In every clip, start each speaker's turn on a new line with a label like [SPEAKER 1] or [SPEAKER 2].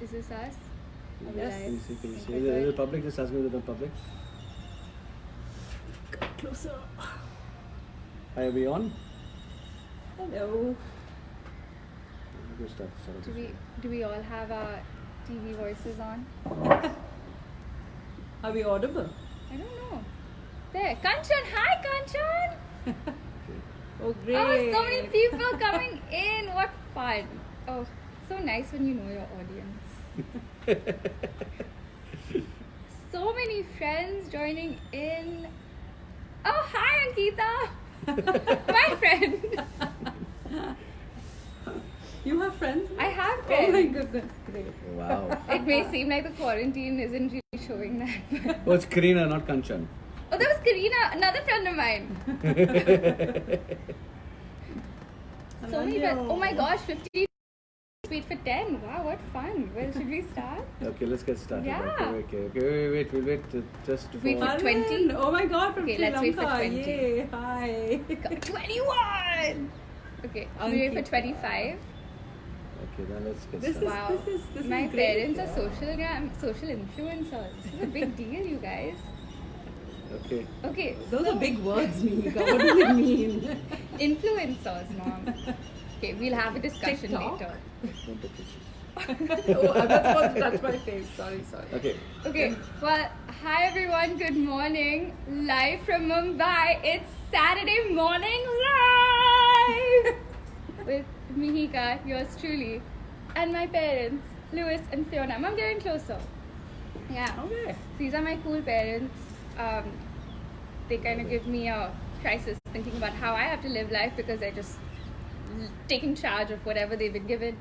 [SPEAKER 1] Is this us? Are we
[SPEAKER 2] Yes.
[SPEAKER 1] live?
[SPEAKER 2] Can you see? Can you
[SPEAKER 1] Think
[SPEAKER 2] see?
[SPEAKER 1] we're
[SPEAKER 2] Is
[SPEAKER 1] good?
[SPEAKER 2] it public? Just ask me whether public.
[SPEAKER 3] Come closer.
[SPEAKER 2] Are we on?
[SPEAKER 3] Hello.
[SPEAKER 2] Go start.
[SPEAKER 1] Do we all have our TV voices on?
[SPEAKER 3] Are we audible?
[SPEAKER 1] I don't know. There, Kanchan. Hi, Kanchan.
[SPEAKER 2] Okay.
[SPEAKER 3] Oh, great.
[SPEAKER 1] Oh, so many people coming in. What fun. Oh, so nice when you know your audience. So many friends joining in. Oh, hi, Ankita. My friend.
[SPEAKER 3] You have friends?
[SPEAKER 1] I have
[SPEAKER 3] Oh my
[SPEAKER 1] friends.
[SPEAKER 3] goodness, great.
[SPEAKER 2] Wow.
[SPEAKER 1] It may seem like the quarantine isn't really showing that. But
[SPEAKER 2] Oh, it's Karina, not Kanchan.
[SPEAKER 1] oh, that was Karina, another friend of mine. So many friends. Oh my gosh, 50. Wait for 10. Wow, what fun. Well, should we start?
[SPEAKER 2] Okay, let's get started.
[SPEAKER 1] Yeah.
[SPEAKER 2] Okay. Wait. We'll wait just for.
[SPEAKER 1] Wait for
[SPEAKER 3] Arvind,
[SPEAKER 1] 20.
[SPEAKER 3] Oh my god, from
[SPEAKER 1] Okay,
[SPEAKER 3] Sri
[SPEAKER 1] let's wait for
[SPEAKER 3] Lanka.
[SPEAKER 1] 20.
[SPEAKER 3] Yay, hi.
[SPEAKER 1] 21! Okay, should we wait for 25?
[SPEAKER 2] Okay, then let's get
[SPEAKER 3] This
[SPEAKER 2] started.
[SPEAKER 1] Wow.
[SPEAKER 3] this is
[SPEAKER 1] My
[SPEAKER 3] great,
[SPEAKER 1] parents
[SPEAKER 3] yeah.
[SPEAKER 1] are social influencers. This is a big deal, you guys.
[SPEAKER 2] Okay.
[SPEAKER 1] Okay.
[SPEAKER 3] Those
[SPEAKER 1] so-
[SPEAKER 3] are big words, Mika. What does it mean?
[SPEAKER 1] Influencers, mom. Okay, we'll have a discussion
[SPEAKER 3] TikTok?
[SPEAKER 1] later.
[SPEAKER 2] Don't touch it.
[SPEAKER 3] Oh, I'm not supposed to touch my face. Sorry.
[SPEAKER 2] Okay.
[SPEAKER 1] Okay, well, hi everyone, good morning. Live from Mumbai, it's Saturday morning live with Mihika, yours truly, and my parents, Louis and Fiona. I'm getting closer. Yeah,
[SPEAKER 3] Okay.
[SPEAKER 1] these are my cool parents. They kind of give me a crisis thinking about how I have to live life because they're just taking charge of whatever they've been given.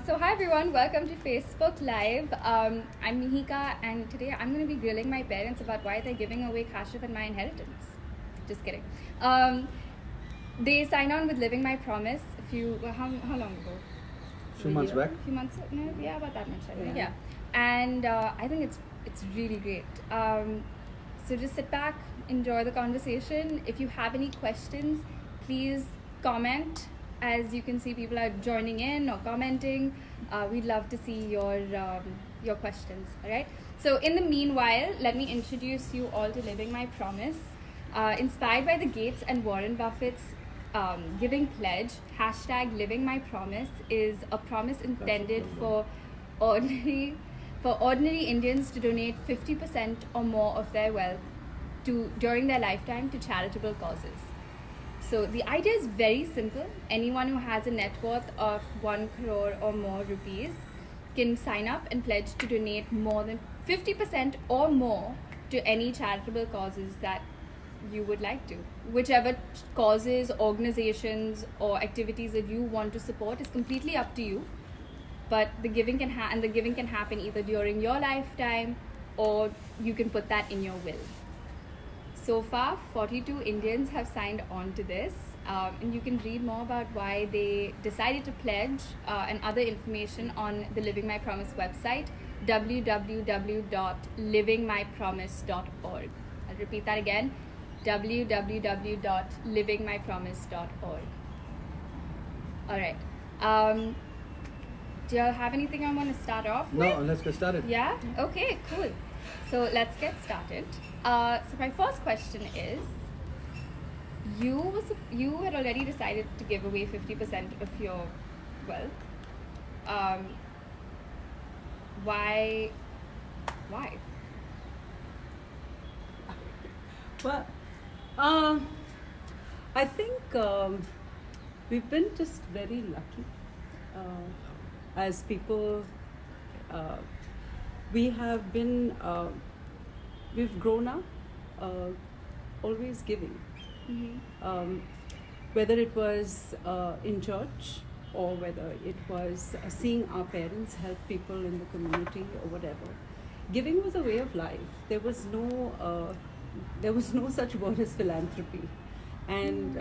[SPEAKER 1] So hi everyone, welcome to Facebook Live. I'm Mihika and today I'm going to be grilling my parents about why they're giving away Kashif and my inheritance. Just kidding. They signed on with Living My Promise how long ago?
[SPEAKER 2] Few months back.
[SPEAKER 1] Few months, no, yeah, about that much, I think.
[SPEAKER 3] Yeah.
[SPEAKER 1] And I think it's really great. So just sit back, enjoy the conversation. If you have any questions, please comment. As you can see, people are joining in or commenting. We'd love to see your questions. All right. So in the meanwhile, let me introduce you all to Living My Promise. Inspired by the Gates and Warren Buffett's giving pledge, hashtag Living My Promise is a promise intended for ordinary Indians to donate 50% or more of their wealth during their lifetime to charitable causes. So the idea is very simple. Anyone who has a net worth of 1 crore or more rupees can sign up and pledge to donate more than 50% or more to any charitable causes that you would like to. Whichever causes, organizations or activities that you want to support is completely up to you. But the giving can happen either during your lifetime or you can put that in your will. So far, 42 Indians have signed on to this, and you can read more about why they decided to pledge and other information on the Living My Promise website, www.livingmypromise.org. I'll repeat that again, www.livingmypromise.org. All right. Do you have anything I want to start off with?
[SPEAKER 2] No, let's get started.
[SPEAKER 1] Yeah? Okay, cool. So let's get started. So my first question is, you had already decided to give away 50% of your wealth. Why?
[SPEAKER 3] Well, I think we've been just very lucky as people. We have been, we've grown up always giving.
[SPEAKER 1] Mm-hmm.
[SPEAKER 3] Whether it was in church or whether it was seeing our parents help people in the community or whatever. Giving was a way of life. There was no such word as philanthropy. And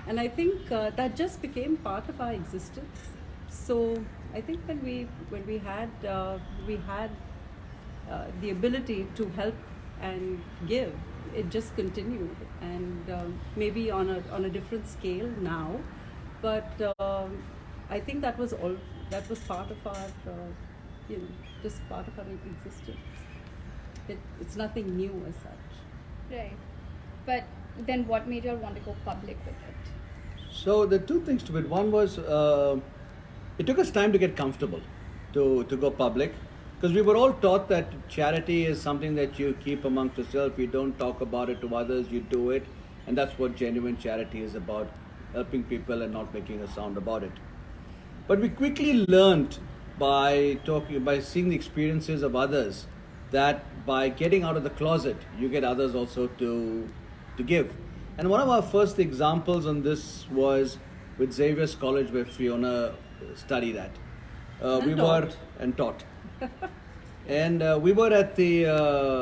[SPEAKER 3] I think that just became part of our existence. So I think when we had the ability to help and give, it just continued, and maybe on a different scale now, but I think that was part of our just part of our existence. It's nothing new as such.
[SPEAKER 1] Right. But then what made you all want to go public with it?
[SPEAKER 2] So the two things to it. One was it took us time to get comfortable to go public, because we were all taught that charity is something that you keep amongst yourself. You don't talk about it to others. You do it, and that's what genuine charity is about: helping people and not making a sound about it. But we quickly learned by seeing the experiences of others, that by getting out of the closet, you get others also to give. And one of our first examples on this was with Xavier's College, where Fiona studied at.
[SPEAKER 3] And taught.
[SPEAKER 2] And we were at the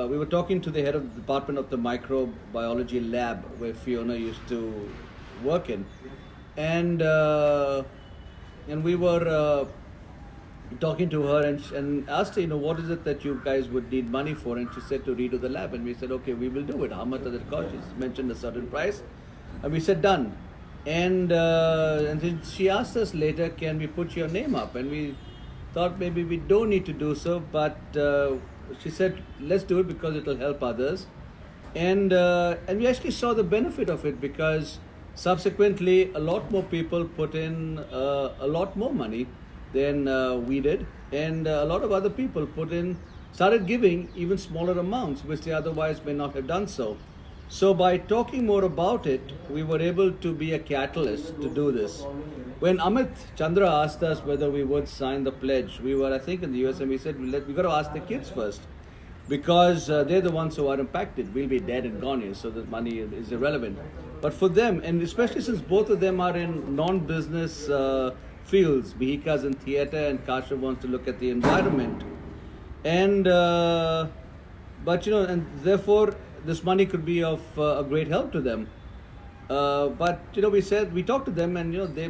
[SPEAKER 2] we were talking to the head of the department of the microbiology lab where Fiona used to work in, and we were talking to her and asked her, what is it that you guys would need money for? And she said to redo the lab, and we said, okay, we will do it. How much does it cost? She mentioned a certain price, and we said done. And then she asked us later, can we put your name up? And we thought maybe we don't need to do so, but she said, let's do it because it will help others. And we actually saw the benefit of it, because subsequently a lot more people put in a lot more money than we did, and a lot of other people started giving even smaller amounts, which they otherwise may not have done so. So by talking more about it, we were able to be a catalyst to do this. When Amit Chandra asked us whether we would sign the pledge, we were, I think, in the US, and we said, we got to ask the kids first, because they're the ones who are impacted. We'll be dead and gone here, so the money is irrelevant. But for them, and especially since both of them are in non-business fields, Mihika's in theatre and Kashav wants to look at the environment. And, and therefore, this money could be of a great help to them. But we talked to them, and they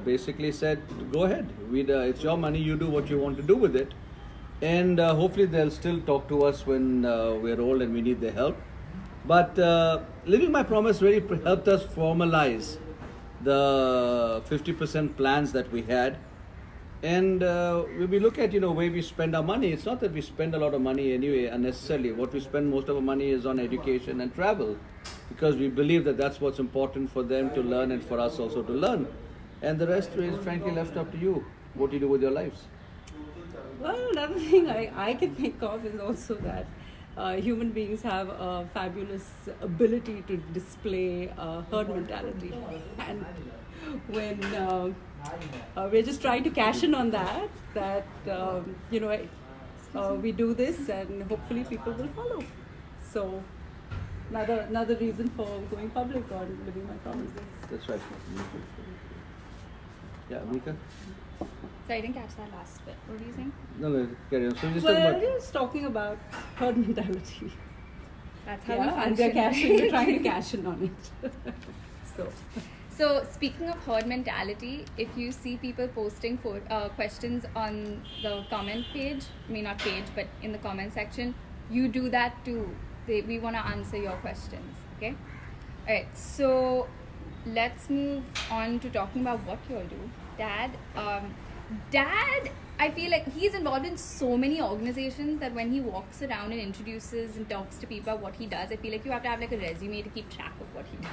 [SPEAKER 2] basically said, go ahead. It's your money. You do what you want to do with it, and hopefully they'll still talk to us when we're old and we need their help. But Living My Promise really helped us formalize the 50% plans that we had. And when we look at where we spend our money, it's not that we spend a lot of money anyway unnecessarily. What we spend most of our money is on education and travel, because we believe that that's what's important for them to learn and for us also to learn. And the rest is frankly left up to you, what you do with your lives.
[SPEAKER 3] Well, another thing I can think of is also that human beings have a fabulous ability to display herd mentality. And when we're just trying to cash in on that we do this, and hopefully people will follow. So another reason for going public or Living My Promise.
[SPEAKER 2] That's right. Yeah, Mika?
[SPEAKER 1] So I didn't catch that last bit. What were you saying?
[SPEAKER 2] No, carry on. So
[SPEAKER 3] Just talking about herd mentality.
[SPEAKER 1] That's how we
[SPEAKER 3] and
[SPEAKER 1] function.
[SPEAKER 3] we're trying to cash in on it.
[SPEAKER 1] So speaking of herd mentality, if you see people posting questions on the comment page, not page, but in the comment section, you do that too. We want to answer your questions, okay? Alright, so let's move on to talking about what you all do. Dad, I feel like he's involved in so many organizations that when he walks around and introduces and talks to people about what he does, I feel like you have to have like a resume to keep track of what he does.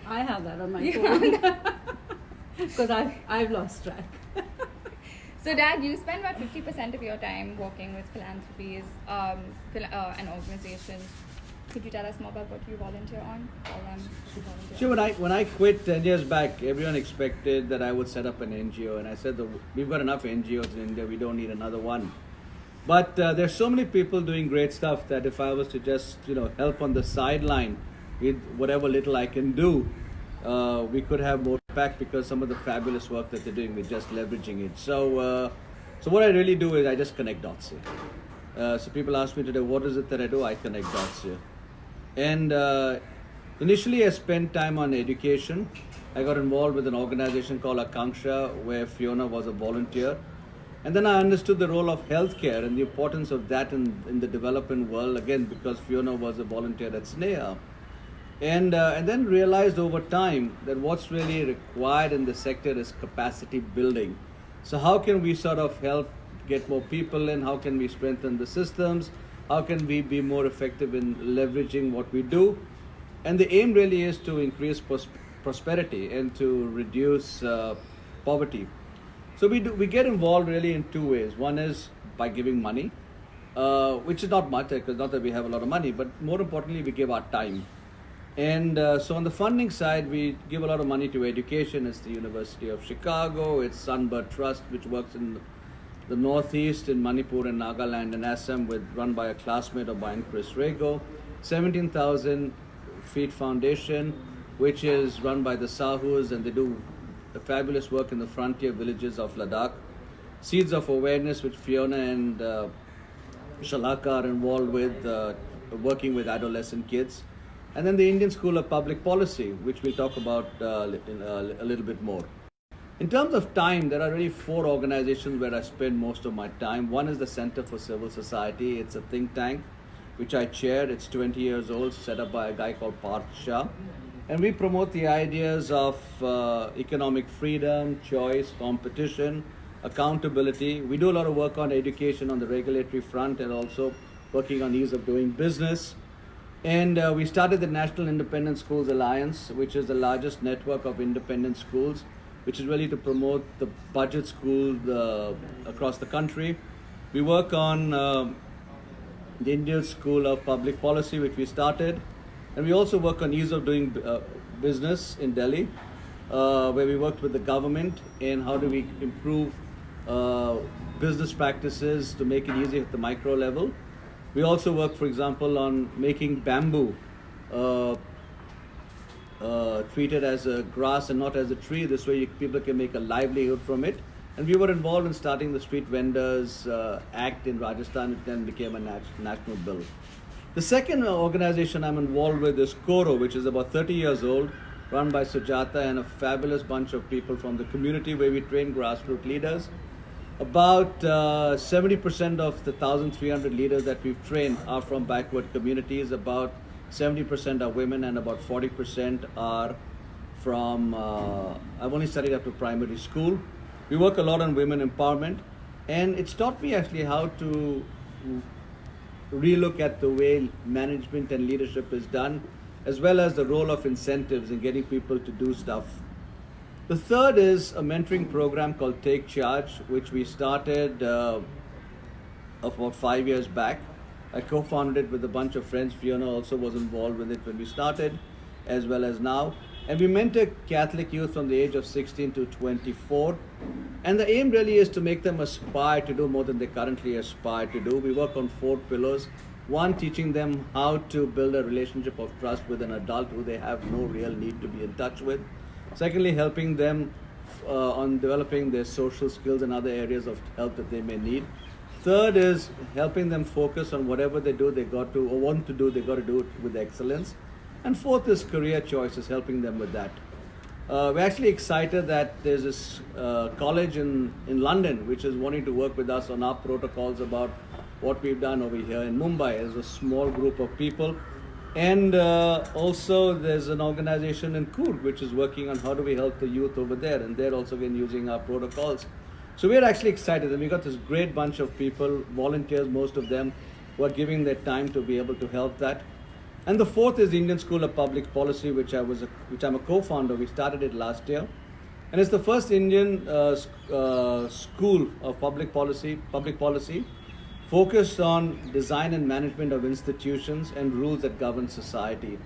[SPEAKER 3] I have that on my phone because I've lost track.
[SPEAKER 1] So Dad, you spend about 50% of your time working with philanthropies and organizations. Could you tell us more about what you volunteer on?
[SPEAKER 2] Sure, when I quit 10 years back, everyone expected that I would set up an NGO, and I said we've got enough NGOs in India, we don't need another one. But there's so many people doing great stuff that if I was to just help on the sideline with whatever little I can do, we could have more impact, because some of the fabulous work that they're doing, we're just leveraging it. So what I really do is I just connect dots here. So people ask me today, what is it that I do? I connect dots here. And initially I spent time on education. I got involved with an organization called Akanksha, where Fiona was a volunteer. And then I understood the role of healthcare and the importance of that in the developing world, again, because Fiona was a volunteer at Sneha. And then realized over time that what's really required in the sector is capacity building. So how can we sort of help get more people in? How can we strengthen the systems? How can we be more effective in leveraging what we do? And the aim really is to increase prosperity and to reduce poverty. So we get involved really in two ways. One is by giving money, which is not much, because not that we have a lot of money, but more importantly, we give our time. And so on the funding side, we give a lot of money to education. It's the University of Chicago, it's Sunbird Trust, which works in the Northeast, in Manipur and Nagaland and Assam, run by a classmate of mine, Chris Rego. 17,000 Feet Foundation, which is run by the Sahus, and they do fabulous work in the frontier villages of Ladakh. Seeds of Awareness, which Fiona and Shalaka are involved with, working with adolescent kids. And then the Indian School of Public Policy, which we'll talk about a little bit more. In terms of time, there are really 4 organizations where I spend most of my time. One is the Center for Civil Society. It's a think tank which I chair. It's 20 years old, set up by a guy called Parth Shah. And we promote the ideas of economic freedom, choice, competition, accountability. We do a lot of work on education on the regulatory front, and also working on ease of doing business. And we started the National Independent Schools Alliance, which is the largest network of independent schools, which is really to promote the budget schools across the country. We work on the Indian School of Public Policy, which we started. And we also work on ease of doing business in Delhi, where we worked with the government in how do we improve business practices to make it easier at the micro level. We also work, for example, on making bamboo treated as a grass and not as a tree. This way people can make a livelihood from it. And we were involved in starting the Street Vendors Act in Rajasthan. It then became a national bill. The second organization I'm involved with is Koro, which is about 30 years old, run by Sujata and a fabulous bunch of people from the community, where we train grassroots leaders. About 70% of the 1,300 leaders that we've trained are from backward communities. About 70% are women, and about 40% are from, I've only studied up to primary school. We work a lot on women empowerment, and it's taught me actually how to relook at the way management and leadership is done, as well as the role of incentives in getting people to do stuff. The third is a mentoring program called Take Charge, which we started about 5 years back. I co-founded it with a bunch of friends. Fiona also was involved with it when we started, as well as now. And we mentor Catholic youth from the age of 16 to 24. And the aim really is to make them aspire to do more than they currently aspire to do. We work on 4 pillars. One, teaching them how to build a relationship of trust with an adult who they have no real need to be in touch with. Secondly, helping them on developing their social skills and other areas of help that they may need. Third is helping them focus on whatever they do, they got to, or want to do, they got to do it with excellence. And fourth is career choices, helping them with that. We're actually excited that there's this college in London which is wanting to work with us on our protocols about what we've done over here in Mumbai as a small group of people. And also there's an organization in Coorg which is working on how do we help the youth over there, and they're also been using our protocols. So we're actually excited, and we got this great bunch of people, volunteers, most of them, who are giving their time to be able to help that. And the fourth is the Indian School of Public Policy, which I'm a co-founder. We started it last year, and it's the first Indian school of public policy focused on design and management of institutions and rules that govern society.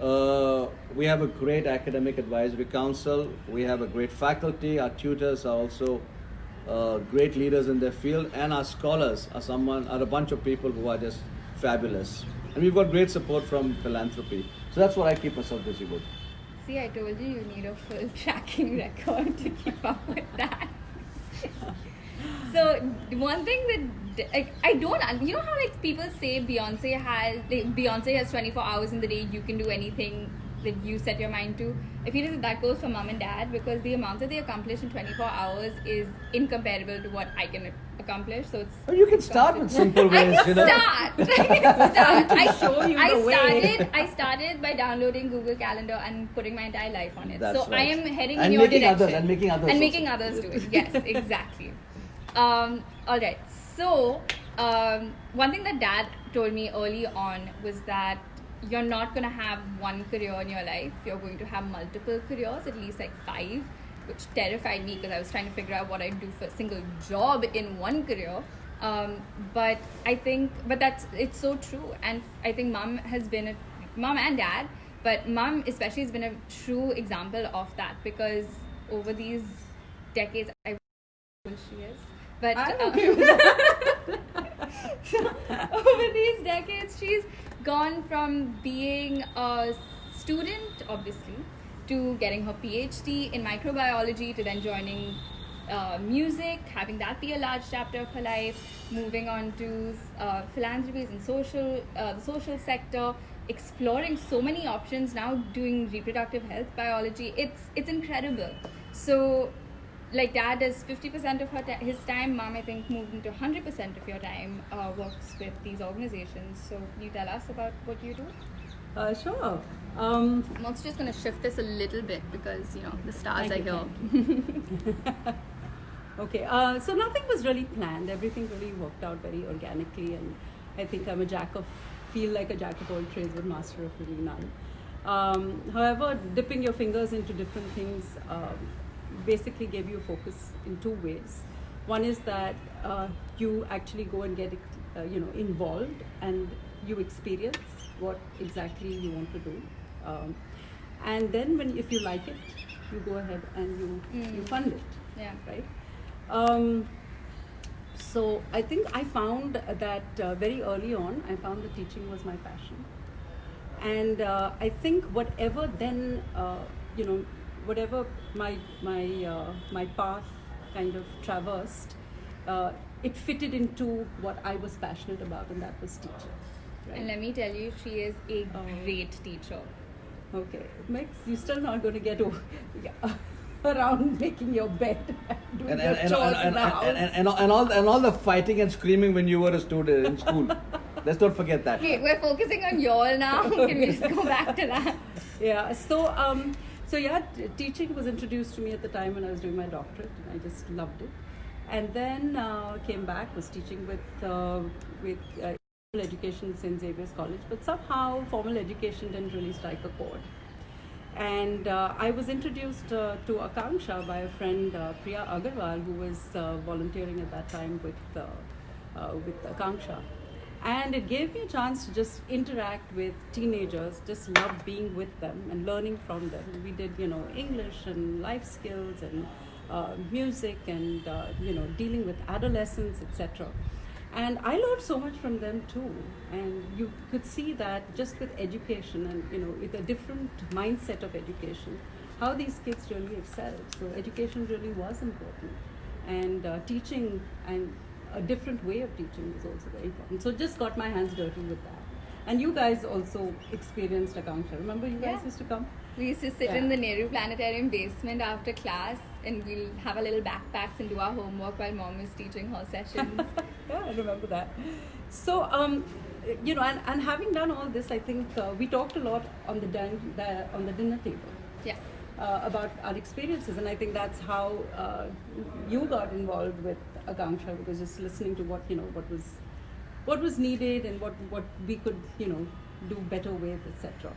[SPEAKER 2] We have a great academic advisory council. We have a great faculty. Our tutors are also great leaders in their field, and our scholars are a bunch of people who are just fabulous. And we've got great support from philanthropy. So that's what I keep myself busy with.
[SPEAKER 1] See, I told you need a full tracking record to keep up with that. So one thing that I don't, you know how like people say Beyonce has 24 hours in the day, you can do anything that you set your mind to. I feel as that goes for mom and dad, because the amount that they accomplish in 24 hours is incomparable to what I can accomplish. So it's.
[SPEAKER 2] Well, you can start with simple ways,
[SPEAKER 1] I can start. I started by downloading Google Calendar and putting my entire life on it.
[SPEAKER 2] That's
[SPEAKER 1] so
[SPEAKER 2] right.
[SPEAKER 1] I am heading in your direction.
[SPEAKER 2] And making others
[SPEAKER 1] do it. Yes, exactly. All right. So, one thing that Dad told me early on was that you're not going to have one career in your life. You're going to have multiple careers, at least like 5, which terrified me because I was trying to figure out what I'd do for a single job in one career. But it's so true. And I think mom and dad, but mom especially has been a true example of that, because over these decades, she is. But over these decades, she's gone from being a student, obviously, to getting her PhD in microbiology, to then joining music, having that be a large chapter of her life, moving on to philanthropies and the social sector, exploring so many options, now doing reproductive health biology. It's incredible. So, like, Dad does 50% of his time. Mom, I think, moved into 100% of your time, works with these organizations. So, can you tell us about what you do?
[SPEAKER 3] Sure.
[SPEAKER 1] I'm also just going to shift this a little bit because, the stars are here.
[SPEAKER 3] Okay, so nothing was really planned. Everything really worked out very organically, and I think I'm feel like a jack of all trades but master of really none. However, dipping your fingers into different things basically gave you a focus in 2 ways. One is that you actually go and get involved, and you experience what exactly you want to do, and then if you like it, you go ahead and you fund it.
[SPEAKER 1] Yeah.
[SPEAKER 3] Right. So I think I found that very early on, I found that teaching was my passion, and I think whatever my path kind of traversed, it fitted into what I was passionate about, and that was teaching. Right?
[SPEAKER 1] And let me tell you, she is a great teacher.
[SPEAKER 3] Okay, Max, you're still not going to get around making your bed, doing your chores in the house.
[SPEAKER 2] And all the fighting and screaming when you were a student in school. Let's not forget that.
[SPEAKER 1] Okay, we're focusing on y'all now. Can we just go back to that?
[SPEAKER 3] Yeah. So yeah, teaching was introduced to me at the time when I was doing my doctorate, and I just loved it. And then came back, was teaching with education at St. Xavier's College, but somehow formal education didn't really strike a chord. And I was introduced to Akanksha by a friend, Priya Agarwal, who was volunteering at that time with Akanksha. And it gave me a chance to just interact with teenagers, just love being with them and learning from them. We did, English and life skills and music and, dealing with adolescents, etc. And I learned so much from them too. And you could see that just with education and, with a different mindset of education, how these kids really excelled. So education really was important. And teaching and a different way of teaching was also very important. So just got my hands dirty with that. And you guys also experienced Akanksha. Remember you guys used to come?
[SPEAKER 1] We used to sit in the Nehru Planetarium basement after class, and we'll have our little backpacks and do our homework while mom was teaching her sessions.
[SPEAKER 3] Yeah, I remember that. So, and having done all this, I think we talked a lot on the dinner table.
[SPEAKER 1] Yeah.
[SPEAKER 3] About our experiences, and I think that's how you got involved with Akanksha, because just listening to what was needed and what we could do better with, etc.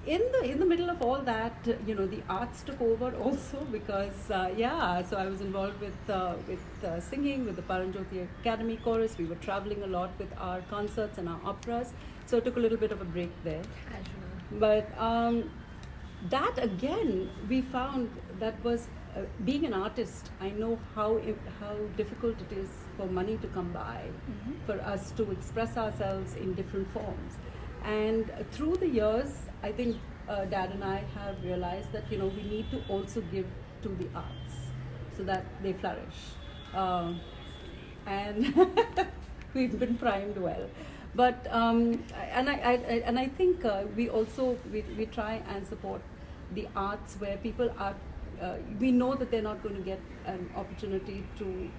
[SPEAKER 3] In the middle of all that, the arts took over also, because so I was involved with singing with the Paranjyoti Academy chorus. We were traveling a lot with our concerts and our operas, so I took a little bit of a break there.
[SPEAKER 1] Casual.
[SPEAKER 3] But that again, we found that was being an artist. I know how difficult it is for money to come by, for us to express ourselves in different forms. And through the years, I think Dad and I have realized that we need to also give to the arts so that they flourish. And we've been primed well. But I think we try and support the arts where people are. We know that they're not going to get an opportunity to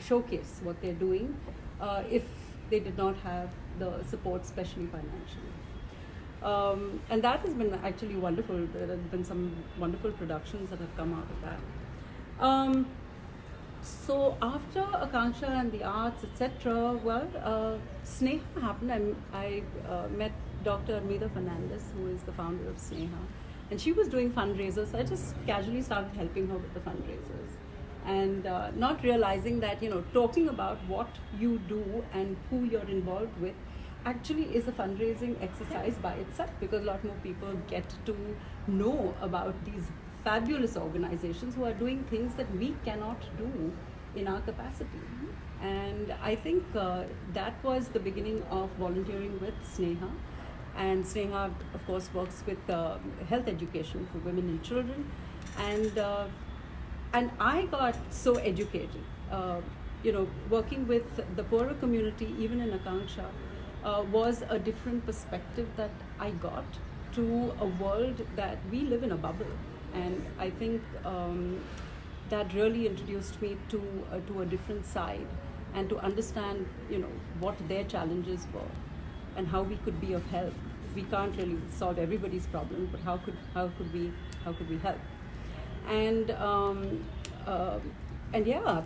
[SPEAKER 3] showcase what they're doing if they did not have the support, especially financially. And that has been actually wonderful. There have been some wonderful productions that have come out of that. So after Akanksha and the arts, etc., well, Sneha happened. I met Dr. Armida Fernandez, who is the founder of Sneha, and she was doing fundraisers. So I just casually started helping her with the fundraisers, and not realizing that talking about what you do and who you're involved with actually is a fundraising exercise by itself, because a lot more people get to know about these fabulous organizations who are doing things that we cannot do in our capacity. And I think that was the beginning of volunteering with Sneha. And Sneha, of course, works with health education for women and children. And I got so educated, working with the poorer community, even in Akanksha, was a different perspective that I got to a world that we live in a bubble. And I think that really introduced me to a different side, and to understand, what their challenges were and how we could be of help. We can't really solve everybody's problem, but how could we help? And yeah,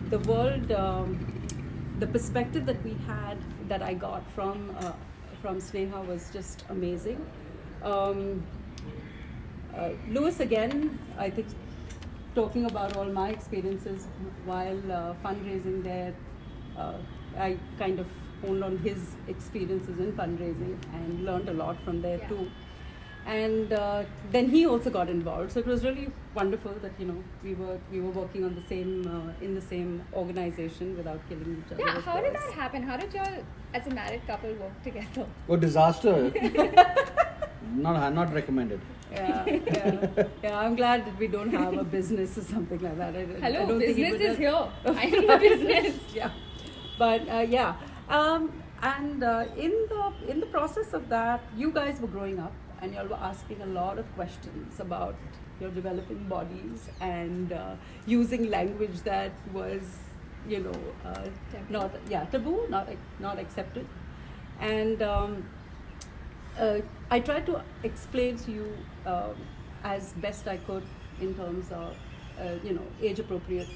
[SPEAKER 3] the world, the perspective that I got from Sneha was just amazing. Louis, again, I think, talking about all my experiences while fundraising there, I kind of honed on his experiences in fundraising and learned a lot from there too. And then he also got involved, so it was really wonderful that we were working on the same in the same organization without killing each other.
[SPEAKER 1] Yeah, how did that happen? How did y'all, as a married couple, work together?
[SPEAKER 2] Oh, disaster. Not recommended.
[SPEAKER 3] Yeah. I'm glad that we don't have a business or something like that. I
[SPEAKER 1] Hello,
[SPEAKER 3] don't
[SPEAKER 1] business
[SPEAKER 3] think
[SPEAKER 1] is here. I am the business.
[SPEAKER 3] Yeah, but yeah, and in the process of that, you guys were growing up, and you all were asking a lot of questions about your developing bodies, and using language that was, taboo, not accepted, and I tried to explain to you as best I could in terms of age appropriate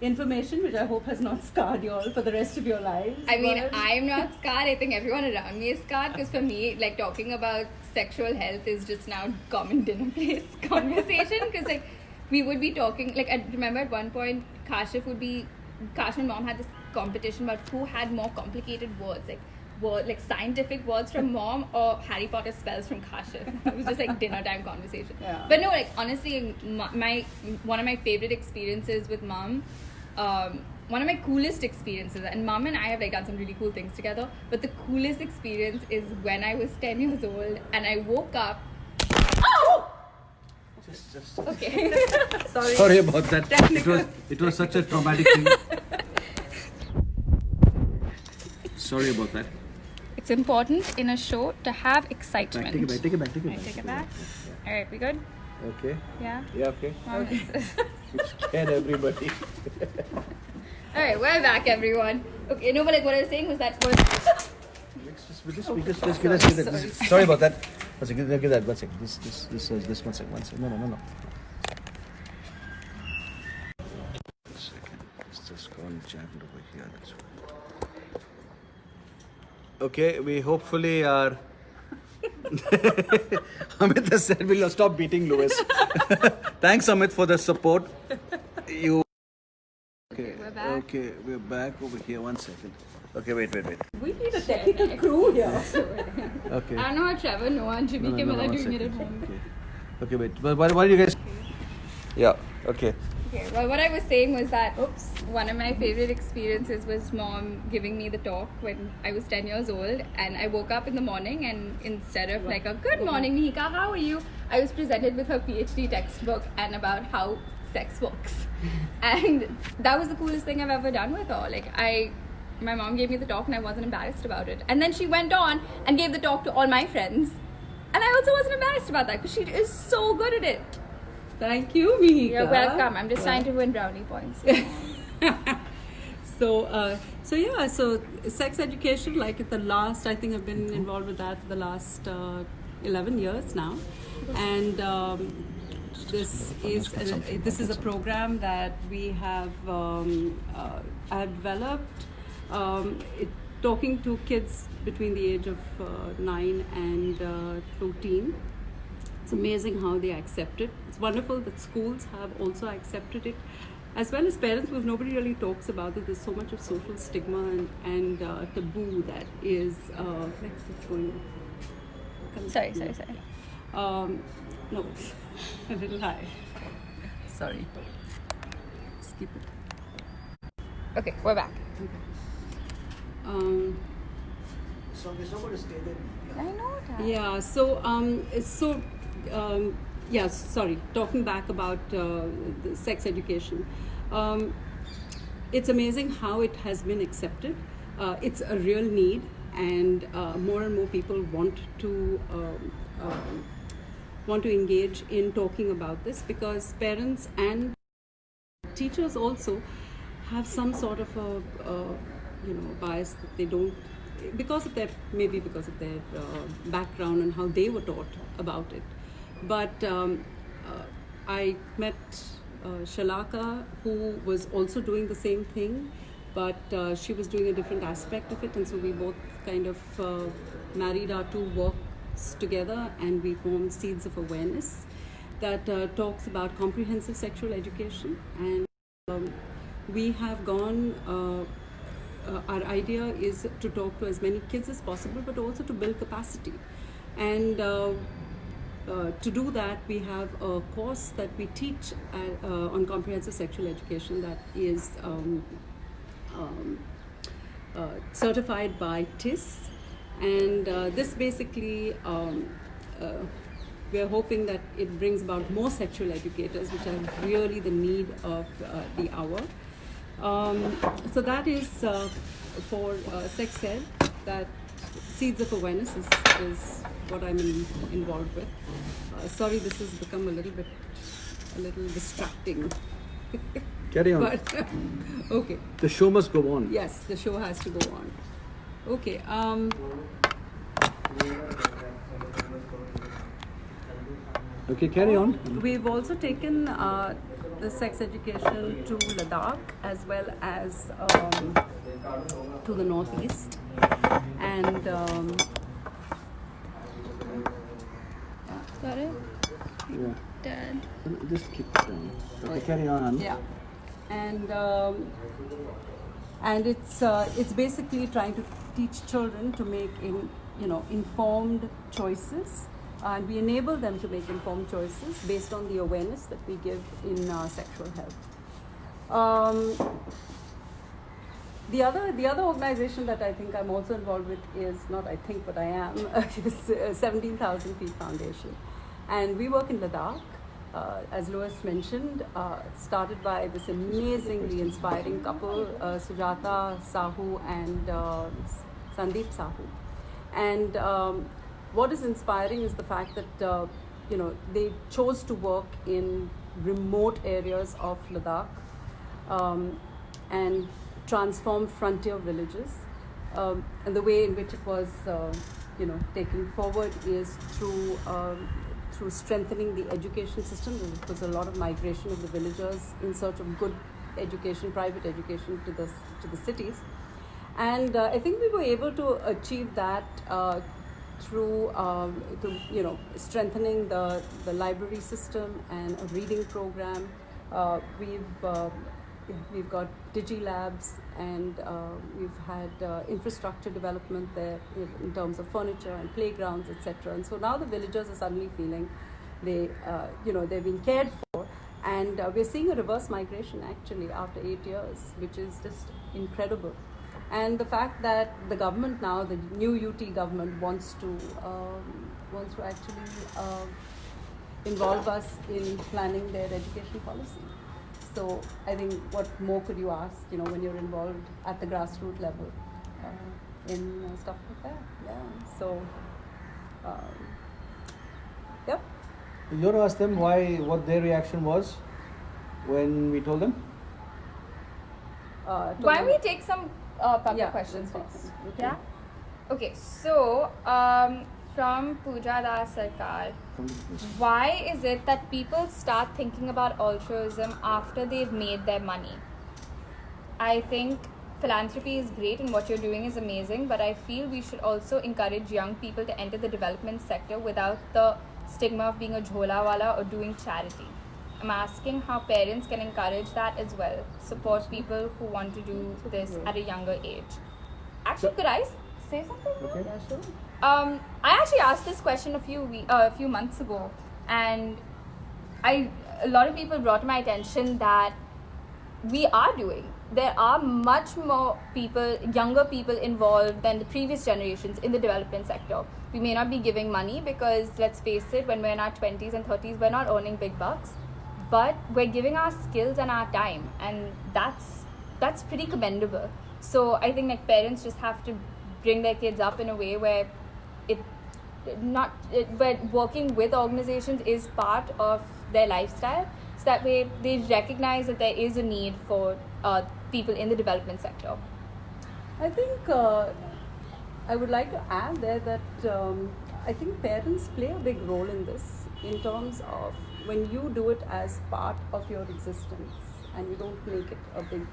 [SPEAKER 3] information, which I hope has not scarred you all for the rest of your lives.
[SPEAKER 1] I mean, I'm not scarred. I think everyone around me is scarred, because for me, like, talking about sexual health is just now common dinner place conversation, because like we would be talking, like, I remember at one point Kashif and Mom had this competition about who had more complicated words, like scientific words from Mom or Harry Potter spells from Kashif. It was just like dinner time conversation.
[SPEAKER 3] Yeah.
[SPEAKER 1] But no, like, honestly, one of my favorite experiences with Mom, one of my coolest experiences, and Mom and I have like done some really cool things together, but the coolest experience is when I was 10 years old and I woke up. Oh!
[SPEAKER 2] Just
[SPEAKER 1] Okay.
[SPEAKER 2] Sorry about that. It was such a traumatic thing. Sorry about that.
[SPEAKER 1] It's important in a show to have excitement.
[SPEAKER 2] Take it back.
[SPEAKER 1] Take it back. All right, we good?
[SPEAKER 2] Okay.
[SPEAKER 1] Yeah.
[SPEAKER 2] Yeah, okay.
[SPEAKER 1] Mom,
[SPEAKER 2] You scared everybody.
[SPEAKER 1] all right, we're back, everyone. Okay, no, but like what I was saying was that
[SPEAKER 2] Sorry about that. One second, give that. One second. This 1 second. 1 second. No. 1 second. It's just gone jammed over here. That's why. Okay, we hopefully are. Amit has said we'll stop beating Louis. Thanks, Amit, for the support. You. Okay,
[SPEAKER 1] we're back.
[SPEAKER 2] Okay, we're back over here. 1 second. Okay, wait.
[SPEAKER 3] We need a technical crew here.
[SPEAKER 2] Okay.
[SPEAKER 1] I don't know how Trevor, Noah, and Jimmy Kimmel are
[SPEAKER 2] 1
[SPEAKER 1] doing it at
[SPEAKER 2] second.
[SPEAKER 1] home.
[SPEAKER 2] Okay, wait. Why do you guys? Yeah. Okay.
[SPEAKER 1] Okay, well, what I was saying was that, one of my favorite experiences was Mom giving me the talk when I was 10 years old, and I woke up in the morning, and instead of like a good morning, Mihika, how are you? I was presented with her PhD textbook and about how sex works. And that was the coolest thing I've ever done with her. Like, my mom gave me the talk and I wasn't embarrassed about it. And then she went on and gave the talk to all my friends. And I also wasn't embarrassed about that, because she is so good at it.
[SPEAKER 3] Thank you, Mihika.
[SPEAKER 1] You're welcome. I'm just trying to win brownie points.
[SPEAKER 3] So sex education, like at the last, I think I've been involved with that for the last 11 years now. And This is a program that we have developed, talking to kids between the age of 9 and 14. It's amazing how they accept it. It's wonderful that schools have also accepted it, as well as parents, because nobody really talks about it. There's so much of social stigma and taboo that is it's going on.
[SPEAKER 1] Sorry.
[SPEAKER 3] No, a little high. Sorry. Just keep it.
[SPEAKER 1] Okay, we're back.
[SPEAKER 2] So there's nobody to stay there.
[SPEAKER 1] I know that.
[SPEAKER 3] Yeah. Sorry. Talking back about the sex education, it's amazing how it has been accepted. It's a real need, and more and more people want to engage in talking about this, because parents and teachers also have some sort of a bias that they don't, because of their background and how they were taught about it. But I met Shalaka, who was also doing the same thing, but she was doing a different aspect of it, and so we both kind of married our two works together, and we formed Seeds of Awareness that talks about comprehensive sexual education. And we have gone, our idea is to talk to as many kids as possible, but also to build capacity. And to do that, we have a course that we teach on comprehensive sexual education that is certified by TIS. And this basically, we are hoping that it brings about more sexual educators, which are really the need of the hour. So that is for sex ed. That Seeds of Awareness is what I'm involved with. Sorry, this has become a little distracting.
[SPEAKER 2] Carry on.
[SPEAKER 3] But okay.
[SPEAKER 2] The show must go on.
[SPEAKER 3] Yes, the show has to go on. Okay.
[SPEAKER 2] Okay, carry on.
[SPEAKER 3] We've also taken the sex education to Ladakh, as well as to the Northeast. And
[SPEAKER 1] Got it?
[SPEAKER 2] Yeah.
[SPEAKER 1] Dad.
[SPEAKER 2] Just keep it down. Okay, carry on.
[SPEAKER 3] yeah, and it's basically trying to teach children to make informed choices, and we enable them to make informed choices based on the awareness that we give in sexual health. The other organization that I think I'm also involved with is, not I think, but I am, is 17,000 Feet Foundation. And we work in Ladakh, as Lois mentioned, started by this amazingly inspiring couple, Sujata Sahu and Sandeep Sahu. And what is inspiring is the fact that they chose to work in remote areas of Ladakh and transform frontier villages. And the way in which it was taken forward is through strengthening the education system. There was a lot of migration of the villagers in search of good education, private education, to the cities. And I think we were able to achieve that through strengthening the library system and a reading program. We've got DigiLabs, and we've had infrastructure development there in terms of furniture and playgrounds, etc. And so now the villagers are suddenly feeling they're being cared for, and we're seeing a reverse migration actually after 8 years, which is just incredible. And the fact that the government now, the new UT government, wants to actually involve us in planning their education policy. So I think what more could you ask, when you're involved at the grassroots level in stuff like that? Yeah. So, yep.
[SPEAKER 2] You want to ask them what their reaction was when we told them?
[SPEAKER 1] Why don't we take some public questions
[SPEAKER 3] let's
[SPEAKER 1] first?
[SPEAKER 3] take them. Okay.
[SPEAKER 1] Yeah? Okay, so from Pooja Das Sarkar. Why is it that people start thinking about altruism after they've made their money? I think philanthropy is great and what you're doing is amazing, but I feel we should also encourage young people to enter the development sector without the stigma of being a jhola wala or doing charity. I'm asking how parents can encourage that as well, support people who want to do this at a younger age. Actually, could I say something?
[SPEAKER 2] Okay.
[SPEAKER 3] Yeah, sure.
[SPEAKER 1] I actually asked this question a few months ago, and a lot of people brought to my attention that we are doing. There are much more people, younger people involved than the previous generations in the development sector. We may not be giving money because, let's face it, when we're in our 20s and 30s, we're not earning big bucks, but we're giving our skills and our time, and that's pretty commendable. So I think like parents just have to bring their kids up in a way where but working with organizations is part of their lifestyle, so that way they recognize that there is a need for people in the development sector.
[SPEAKER 3] I think I would like to add there that I think parents play a big role in this, in terms of when you do it as part of your existence and you don't make it a big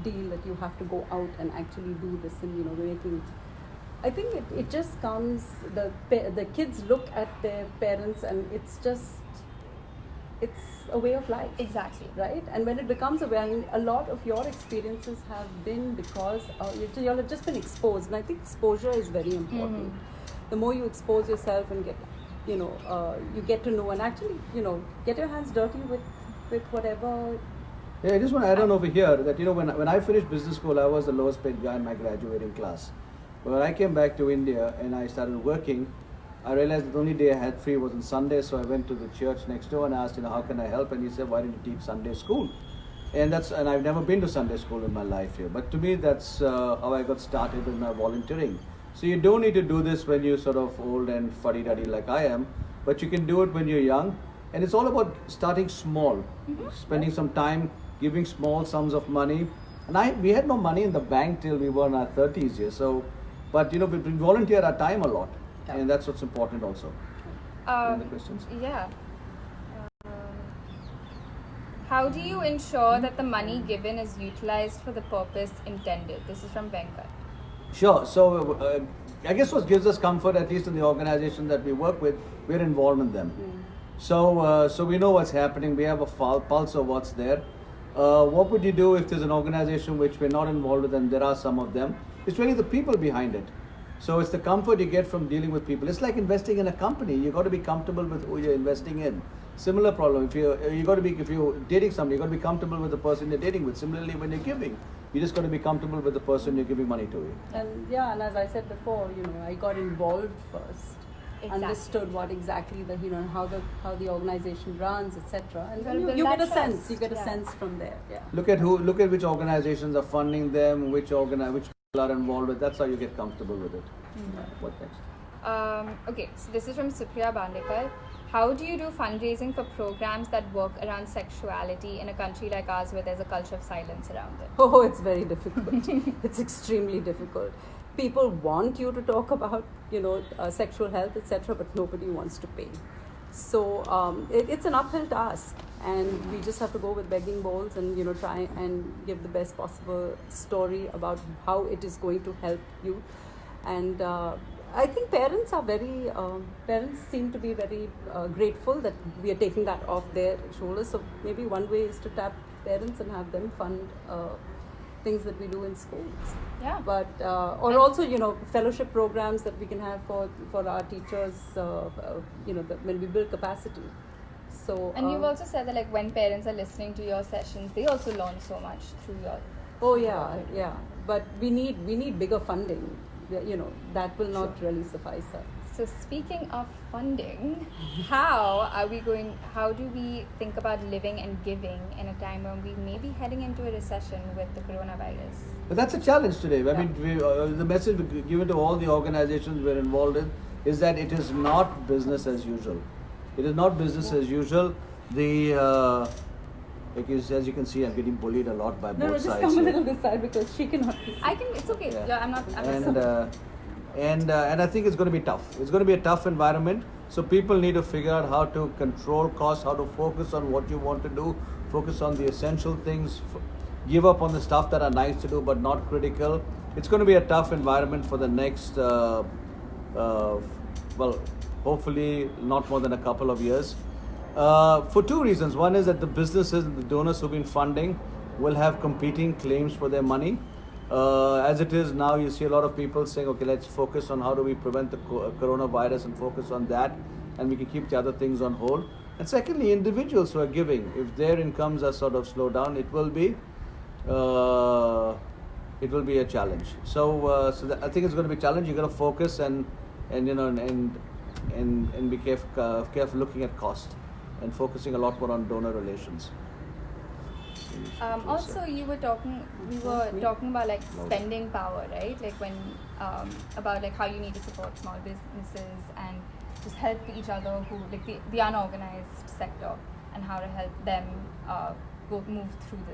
[SPEAKER 3] deal that you have to go out and actually do this and making. I think it just comes, the kids look at their parents and it's a way of life.
[SPEAKER 1] Exactly.
[SPEAKER 3] Right? And when it becomes a way, I mean, a lot of your experiences have been because you all have just been exposed, and I think exposure is very important. The more you expose yourself and get, you get to know and actually, get your hands dirty with whatever.
[SPEAKER 2] Yeah, I just want to add on over here that when I finished business school, I was the lowest paid guy in my graduating class. But when I came back to India and I started working, I realized the only day I had free was on Sunday, so I went to the church next door and asked, how can I help? And he said, why don't you teach Sunday school? And I've never been to Sunday school in my life here. But to me, that's how I got started in my volunteering. So you don't need to do this when you're sort of old and fuddy-duddy like I am, but you can do it when you're young. And it's all about starting small, spending some time, giving small sums of money. And we had no money in the bank till we were in our 30s here. So, but we volunteer our time a lot.
[SPEAKER 3] Yeah.
[SPEAKER 2] And that's what's important also. Any other questions?
[SPEAKER 1] Yeah. How do you ensure that the money given is utilized for the purpose intended? This is from Venkat.
[SPEAKER 2] Sure. So I guess what gives us comfort, at least in the organization that we work with, we're involved in them. So we know what's happening. We have a pulse of what's there. What would you do if there's an organization which we're not involved with, and there are some of them? It's really the people behind it. So it's the comfort you get from dealing with people. It's like investing in a company. You got to be comfortable with who you're investing in. Similar problem. If you're dating somebody, you got to be comfortable with the person you're dating with. Similarly, when you're giving, you just got to be comfortable with the person you're giving money to.
[SPEAKER 3] And and as I said before, I got involved first.
[SPEAKER 1] Exactly.
[SPEAKER 3] Understood what exactly how the organization runs, etc. And
[SPEAKER 1] Well,
[SPEAKER 3] then you
[SPEAKER 1] build
[SPEAKER 3] get a
[SPEAKER 1] that
[SPEAKER 3] sense.
[SPEAKER 1] trust.
[SPEAKER 3] You get a
[SPEAKER 1] Yeah.
[SPEAKER 3] sense from there. Yeah.
[SPEAKER 2] Look at which organizations are funding them, which people are involved with. That's how you get comfortable with it. What next?
[SPEAKER 1] Okay, so this is from Supriya Bandekar. How do you do fundraising for programs that work around sexuality in a country like ours where there's a culture of silence around it?
[SPEAKER 3] Oh, it's very difficult. It's extremely difficult. People want you to talk about, sexual health, etc., but nobody wants to pay. So it's an uphill task, and we just have to go with begging bowls and try and give the best possible story about how it is going to help you. And I think parents seem to be very grateful that we are taking that off their shoulders. So maybe one way is to tap parents and have them fund things that we do in schools.
[SPEAKER 1] Yeah.
[SPEAKER 3] But or also fellowship programs that we can have for our teachers. When we build capacity. So
[SPEAKER 1] And you've also said that like when parents are listening to your sessions, they also learn so much through your.
[SPEAKER 3] Oh yeah. But we need bigger funding. That will not really suffice us.
[SPEAKER 1] So speaking of funding, how do we think about living and giving in a time when we may be heading into a recession with the coronavirus?
[SPEAKER 2] But that's a challenge today. I
[SPEAKER 3] Yeah.
[SPEAKER 2] mean, the message we give to all the organizations we're involved in is that it is not business as usual. It is not business as usual. As you can see, I'm getting bullied a lot by both
[SPEAKER 3] Just
[SPEAKER 2] sides.
[SPEAKER 3] come a
[SPEAKER 2] here.
[SPEAKER 3] little this side because she cannot.
[SPEAKER 1] It's okay.
[SPEAKER 2] Yeah.
[SPEAKER 1] Yeah, I'm not.
[SPEAKER 2] And and I think it's going to be tough. It's going to be a tough environment. So people need to figure out how to control costs, how to focus on what you want to do, focus on the essential things, give up on the stuff that are nice to do but not critical. It's going to be a tough environment for the next, well, hopefully not more than a couple of years. For two reasons. One is that the businesses and the donors who've been funding will have competing claims for their money. As it is now, you see a lot of people saying, okay, let's focus on how do we prevent the coronavirus and focus on that, and we can keep the other things on hold. And secondly, individuals who are giving, if their incomes are sort of slowed down, it will be a challenge. So I think it's going to be a challenge. You're going to focus and be careful looking at cost and focusing a lot more on donor relations.
[SPEAKER 1] Also, we were talking about like spending power, right? Like when about like how you need to support small businesses and just help each other who like the unorganized sector, and how to help them move through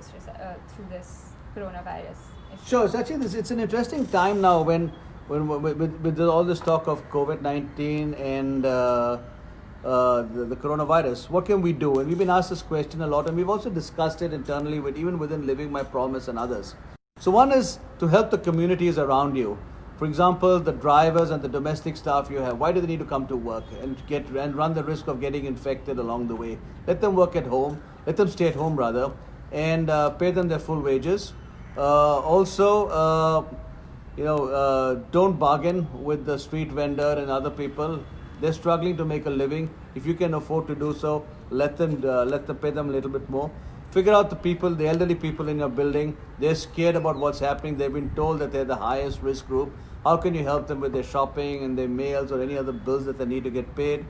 [SPEAKER 1] this coronavirus issue.
[SPEAKER 2] Sure. So actually, it's an interesting time now when with all this talk of COVID-19 and the coronavirus. What can we do? And we've been asked this question a lot, and we've also discussed it internally even within Living My Promise and others. So one is to help the communities around you. For example, the drivers and the domestic staff you have. Why do they need to come to work and run the risk of getting infected along the way? Let them work at home. Let them stay at home rather, and pay them their full wages. Don't bargain with the street vendor and other people. They're struggling to make a living. If you can afford to do so, let them pay them a little bit more. Figure out the elderly people in your building. They're scared about what's happening. They've been told that they're the highest risk group. How can you help them with their shopping and their mails or any other bills that they need to get paid?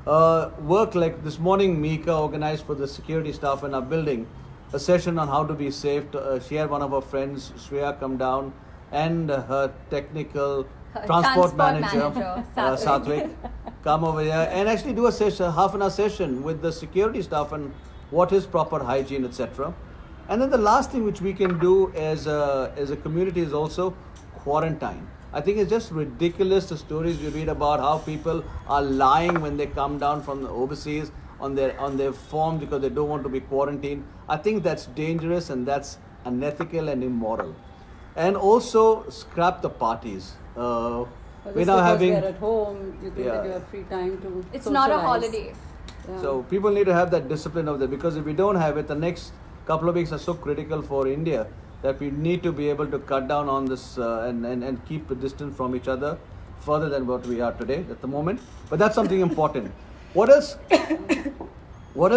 [SPEAKER 2] Work like this morning, Mika organized for the security staff in our building a session on how to be safe. She had one of her friends, Shreya, come down, and her technical transport manager, Satvik, come over here and actually do a session, half-an-hour session with the security staff and what is proper hygiene, etc. And then the last thing which we can do as a community is also quarantine. I think it's just ridiculous the stories we read about how people are lying when they come down from the overseas on their form because they don't want to be quarantined. I think that's dangerous and that's unethical and immoral. And also scrap the parties. We're now having.
[SPEAKER 3] We're at home. You think that you have free time to.
[SPEAKER 1] It's
[SPEAKER 3] socialize.
[SPEAKER 1] not a holiday.
[SPEAKER 3] Yeah.
[SPEAKER 2] So people need to have that discipline of that, because if we don't have it, the next couple of weeks are so critical for India that we need to be able to cut down on this and keep a distance from each other further than what we are today at the moment. But that's something important. What else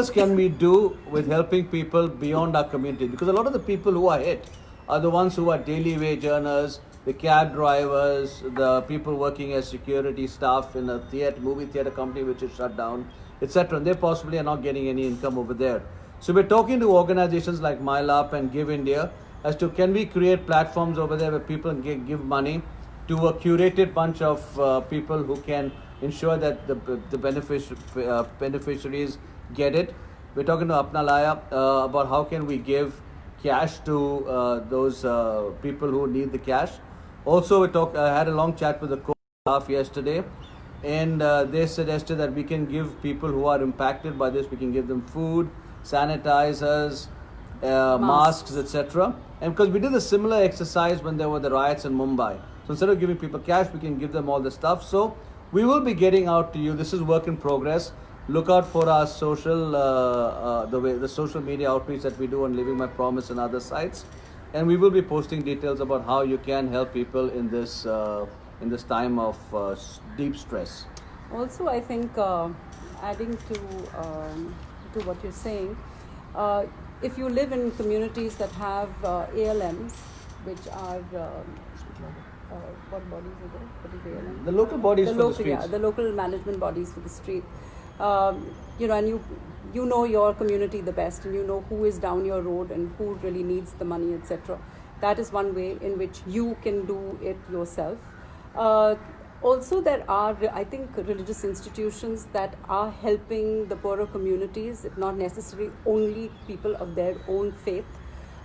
[SPEAKER 2] can we do with helping people beyond our community? Because a lot of the people who are hit are the ones who are daily wage earners, the cab drivers, the people working as security staff in a movie theater company which is shut down, etc. And they possibly are not getting any income over there. So we're talking to organizations like MyLab and Give India as to can we create platforms over there where people can give money to a curated bunch of people who can ensure that the beneficiaries get it. We're talking to Apna Laya about how can we give cash to those people who need the cash. Also, I had a long chat with the staff yesterday, and they suggested that we can give people who are impacted by this, we can give them food, sanitizers, masks, etc. And because we did a similar exercise when there were the riots in Mumbai. So instead of giving people cash, we can give them all the stuff. So we will be getting out to you. This is work in progress. Look out for our social, the social media outreach that we do on Living My Promise and other sites. And we will be posting details about how you can help people in this time of deep stress.
[SPEAKER 3] Also, I think adding to what you're saying, if you live in communities that have ALMs, which are what bodies are there? What is ALM?
[SPEAKER 2] The local bodies for the streets.
[SPEAKER 3] Yeah, the local management bodies for the street. And you know your community the best, and you know who is down your road and who really needs the money, etc. That is one way in which you can do it yourself. Also, there are, I think, religious institutions that are helping the poorer communities, not necessarily only people of their own faith.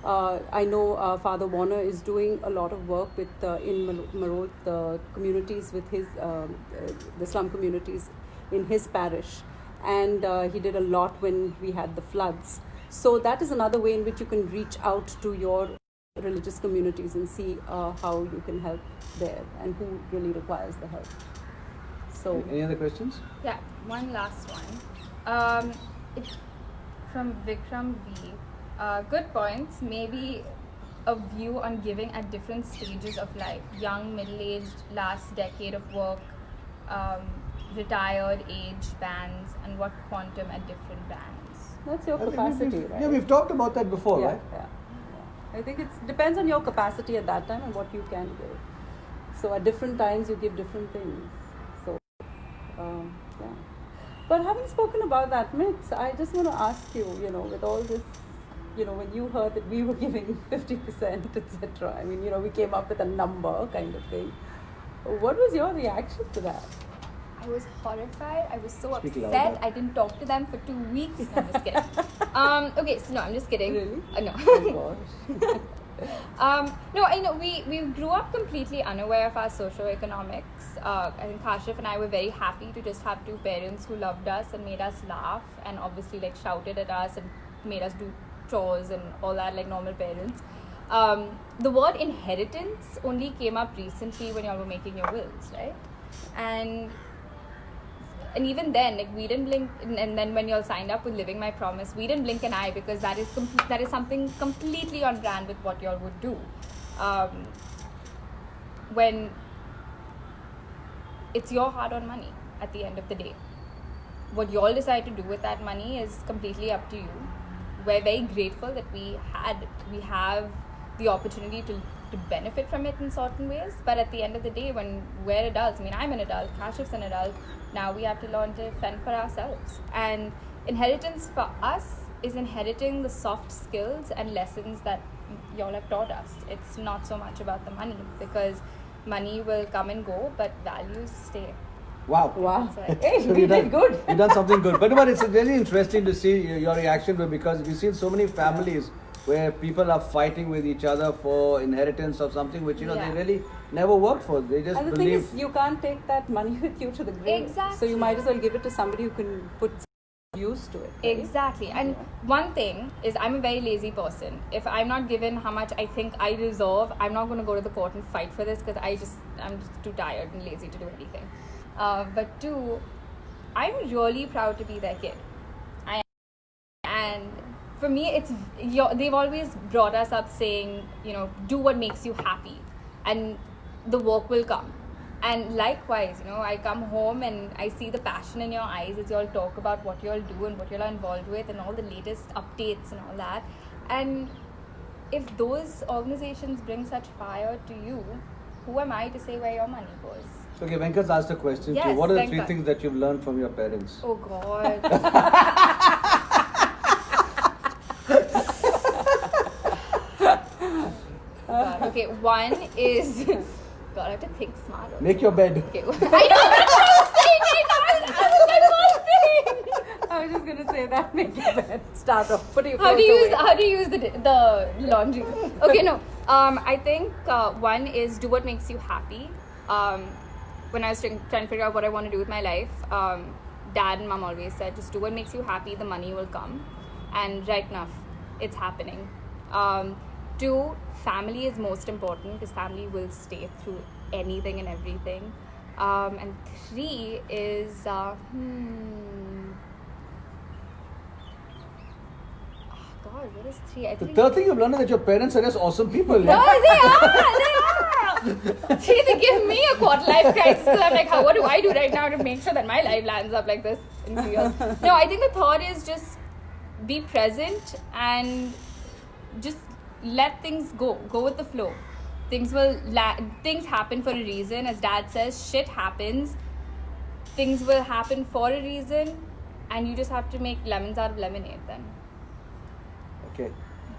[SPEAKER 3] I know Father Warner is doing a lot of work with in Marot, the communities with his the slum communities in his parish, and he did a lot when we had the floods. So that is another way in which you can reach out to your religious communities and see how you can help there and who really requires the help. So
[SPEAKER 2] Any other questions?
[SPEAKER 1] Yeah, one last one. It's from Vikram V. Good points. Maybe a view on giving at different stages of life: young, middle-aged, last decade of work, retired age bands, and what quantum at different bands.
[SPEAKER 3] that's your
[SPEAKER 2] I think
[SPEAKER 3] capacity,
[SPEAKER 2] we've-
[SPEAKER 3] right?
[SPEAKER 2] Yeah, we've talked about that before,
[SPEAKER 3] yeah,
[SPEAKER 2] right?
[SPEAKER 3] yeah. I think it depends on your capacity at that time and what you can give. So at different times you give different things. So yeah. But having spoken about that, Mitz, I just want to ask you, with all this, when you heard that we were giving 50%, etc. I mean, we came up with a number kind of thing. What was your reaction to that?
[SPEAKER 1] I was horrified. I was so
[SPEAKER 2] Speak
[SPEAKER 1] upset.
[SPEAKER 2] louder.
[SPEAKER 1] I didn't talk to them for 2 weeks. No, I'm just kidding. Okay, so no, I'm just kidding.
[SPEAKER 3] Really?
[SPEAKER 1] No.
[SPEAKER 3] Oh gosh.
[SPEAKER 1] No, I know we grew up completely unaware of our socioeconomics. I think Kashif and I were very happy to just have two parents who loved us and made us laugh, and obviously like shouted at us and made us do chores and all that like normal parents. The word inheritance only came up recently when y'all were making your wills, right? And even then, like we didn't blink, and then when y'all signed up with Living My Promise, we didn't blink an eye because that is something completely on brand with what y'all would do. When it's your hard-earned money at the end of the day, what y'all decide to do with that money is completely up to you. We're very grateful that we have the opportunity to benefit from it in certain ways, but at the end of the day, when we're adults, I mean, I'm an adult, Kashif's an adult, now we have to learn to fend for ourselves. And inheritance for us is inheriting the soft skills and lessons that y'all have taught us. It's not so much about the money, because money will come and go, but values stay.
[SPEAKER 2] Wow.
[SPEAKER 3] Wow.
[SPEAKER 1] That's right.
[SPEAKER 3] Hey,
[SPEAKER 2] So
[SPEAKER 3] we did good.
[SPEAKER 2] You've done something good. But it's really interesting to see your reaction, because we've seen so many families where people are fighting with each other for inheritance of something which
[SPEAKER 1] Yeah.
[SPEAKER 2] they really never worked for. They just
[SPEAKER 3] And the
[SPEAKER 2] believe.
[SPEAKER 3] thing is, you can't take that money with you to the grave.
[SPEAKER 1] Exactly.
[SPEAKER 3] So you might as well give it to somebody who can put use to it. Right?
[SPEAKER 1] Exactly. And one thing is, I'm a very lazy person. If I'm not given how much I think I deserve, I'm not going to go to the court and fight for this, because I'm just too tired and lazy to do anything. But two, I'm really proud to be their kid. And for me, they've always brought us up saying, do what makes you happy, and the work will come. And likewise, I come home and I see the passion in your eyes as you all talk about what you all do and what you all are involved with and all the latest updates and all that. And if those organizations bring such fire to you, who am I to say where your money goes?
[SPEAKER 2] Okay, Venkat asked a question to you.
[SPEAKER 1] Yes,
[SPEAKER 2] What are the three
[SPEAKER 1] Venkat.
[SPEAKER 2] things that you've learned from your parents?
[SPEAKER 1] Oh God. God. Okay, one is God, I have to think smarter.
[SPEAKER 2] Make your bed.
[SPEAKER 1] Okay. I know what I was saying.
[SPEAKER 3] I was just gonna say that. Make your bed. Start off. Put your
[SPEAKER 1] How do
[SPEAKER 3] clothes
[SPEAKER 1] you use the laundry? Okay, no. I think one is do what makes you happy. When I was trying to figure out what I want to do with my life, Dad and Mom always said, just do what makes you happy. The money will come, and right enough, it's happening. Two, family is most important, because family will stay through anything and everything. And three is God, what is three? I
[SPEAKER 2] The
[SPEAKER 1] think
[SPEAKER 2] third thing you've learned is that your parents are just awesome people.
[SPEAKER 1] no, they are. See, they give me a quarter life crisis. So I'm like, what do I do right now to make sure that my life lands up like this in 2 years? No, I think the third is just be present and just let things go. Go with the flow. Things happen for a reason. As Dad says, shit happens. Things will happen for a reason, and you just have to make lemons out of lemonade then.
[SPEAKER 2] Okay.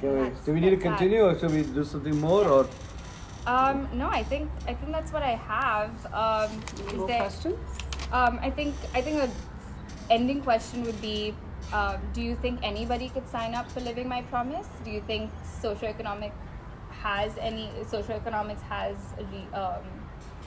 [SPEAKER 1] That's-
[SPEAKER 2] Do we need to
[SPEAKER 1] that's that.
[SPEAKER 2] continue, or should we do something more? Or
[SPEAKER 1] No, I think that's what I have. Is
[SPEAKER 3] More
[SPEAKER 1] there?
[SPEAKER 3] questions?
[SPEAKER 1] I think the ending question would be, Do you think anybody could sign up for Living My Promise? Do you think socioeconomics has a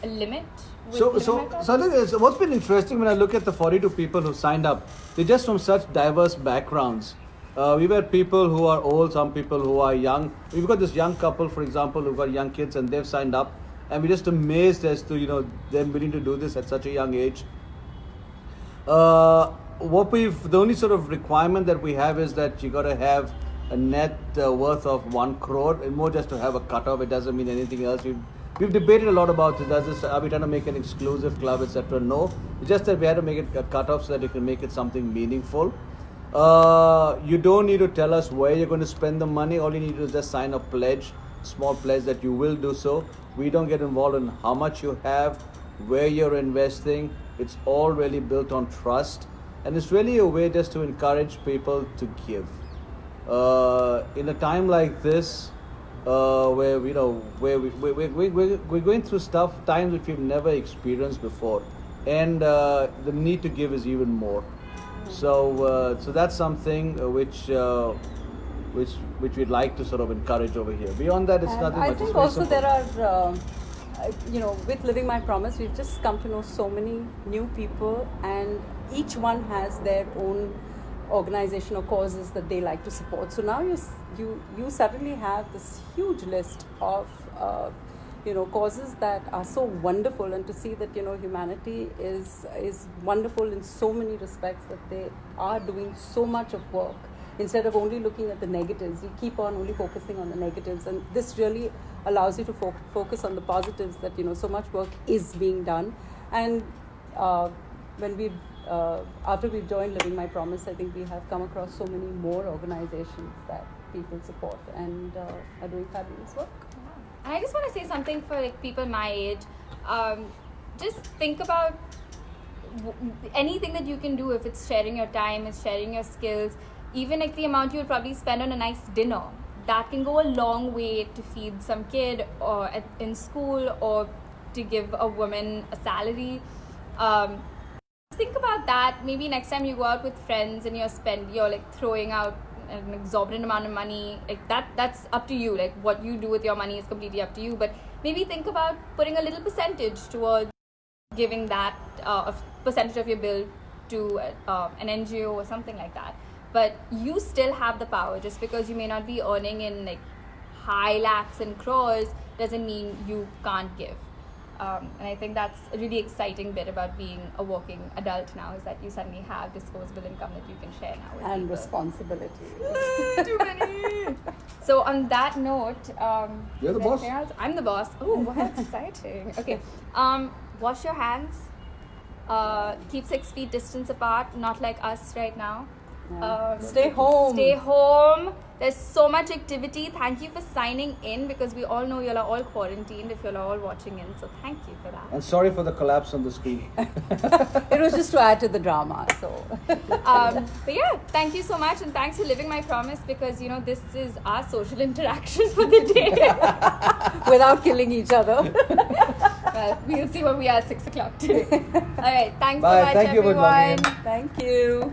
[SPEAKER 1] limit? With
[SPEAKER 2] So,
[SPEAKER 1] Living My
[SPEAKER 2] so,
[SPEAKER 1] Promise?
[SPEAKER 2] so, look, what's been interesting when I look at the 42 people who signed up, they're just from such diverse backgrounds. We've had people who are old, some people who are young. We've got this young couple, for example, who've got young kids and they've signed up. And we're just amazed as to, them willing to do this at such a young age. The only sort of requirement that we have is that you got to have a net worth of 1 crore, and more just to have a cutoff. It doesn't mean anything else. We've debated a lot about this. Are we trying to make an exclusive club, etc.? No. It's just that we had to make it a cutoff so that you can make it something meaningful. You don't need to tell us where you're going to spend the money. All you need to do is just sign a pledge, small pledge that you will do so. We don't get involved in how much you have, where you're investing. It's all really built on trust, and it's really a way just to encourage people to give. In a time like this, where we're going through times which we've never experienced before, and the need to give is even more. So that's something which we'd like to sort of encourage over here. Beyond that, it's
[SPEAKER 3] And
[SPEAKER 2] nothing
[SPEAKER 3] I
[SPEAKER 2] much.
[SPEAKER 3] think
[SPEAKER 2] It's very
[SPEAKER 3] also
[SPEAKER 2] simple.
[SPEAKER 3] there are, with Living My Promise, we've just come to know so many new people, and each one has their own organization or causes that they like to support. So now you suddenly have this huge list of causes that are so wonderful, and to see that humanity is wonderful in so many respects, that they are doing so much of work. Instead of only looking at the negatives, you keep on only focusing on the negatives, and this really allows you to focus on the positives, that so much work is being done. And after we've joined Living My Promise, I think we have come across so many more organizations that people support and are doing fabulous work.
[SPEAKER 1] And I just want to say something for people my age. Just think about anything that you can do. If it's sharing your time, it's sharing your skills, even the amount you would probably spend on a nice dinner, that can go a long way to feed some kid or in school, or to give a woman a salary. Think about that. Maybe next time you go out with friends and you're throwing out an exorbitant amount of money, that's up to you. What you do with your money is completely up to you, but maybe think about putting a little percentage towards giving that a percentage of your bill to an NGO or something like that. But you still have the power. Just because you may not be earning in high lakhs and crores doesn't mean you can't give. And I think that's a really exciting bit about being a working adult now, is that you suddenly have disposable income that you can share now with
[SPEAKER 3] And
[SPEAKER 1] people.
[SPEAKER 3] responsibility.
[SPEAKER 1] Too many. So on that note,
[SPEAKER 2] You're the
[SPEAKER 1] is there
[SPEAKER 2] boss.
[SPEAKER 1] anything else? I'm the boss. Oh, how exciting. Okay. Wash your hands. Keep 6 feet distance apart, not like us right now.
[SPEAKER 3] Yeah. Stay home.
[SPEAKER 1] Stay home. There's so much activity. Thank you for signing in, because we all know you're all quarantined if you're all watching in. So thank you for that.
[SPEAKER 2] And sorry for the collapse on the screen.
[SPEAKER 3] It was just to add to the drama. So
[SPEAKER 1] But yeah, thank you so much, and thanks for Living My Promise, because this is our social interaction for the day.
[SPEAKER 3] without killing each other.
[SPEAKER 1] Well, we'll see where we are at 6 o'clock today. All right, thanks
[SPEAKER 2] Bye.
[SPEAKER 1] so much,
[SPEAKER 2] Thank you for logging
[SPEAKER 1] everyone.
[SPEAKER 2] in.
[SPEAKER 3] Thank you.